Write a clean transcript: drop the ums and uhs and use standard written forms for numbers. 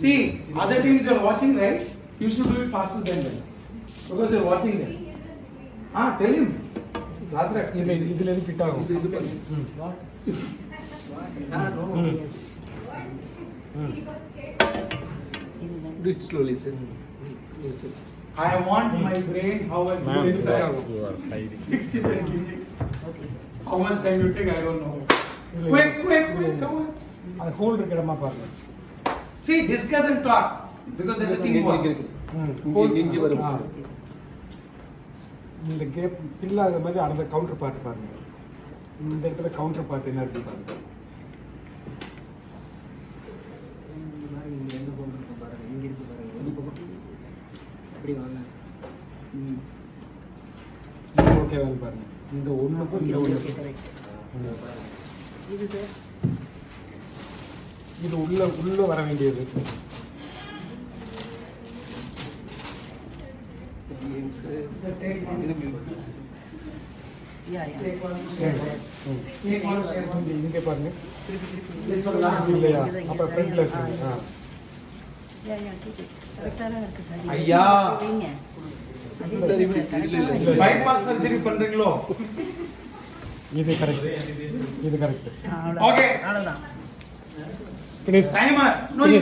See, other teams you are watching, right? You should do it faster than them because you are watching them. Tell him. Last rep. இதுல fit ஆகும். Do it slowly, sir. Yes, sir. I want my brain how I do it. You are hiding. Fix it and give me. How much time you take, I don't know. Quick, come on. அது whole இருக்கிற இடமா பாருங்க. See, discuss and talk because there's a teamwork. இங்க வரும் sir. இந்த gap fill ஆகுற மாதிரி அந்த கவுண்டர் பார்ட் பாருங்க. இந்த இடத்துல கவுண்டர் பார்ட் என்ன இருக்கு பாருங்க. இங்க எங்க போறோம் பாருங்க. இங்க இருக்கு பாருங்க. அப்படி வாங்க. இது ஓகேவா பாருங்க. இந்த ஒண்ணுக்கு இந்த ஒண்ணு கரெக்ட். இது சார். இது உள்ள வர வேண்டியது. இங்க பாருங்க. இல்லையா அப்ப ஃப்ரண்ட்ல இருக்கு. ஐயா பைபாஸ் சர்ஜரி பண்றீங்களோ? இது கரெக்ட். இது கரெக்ட். ஓகே அவ்வளவுதான். Finish. Timer. No, you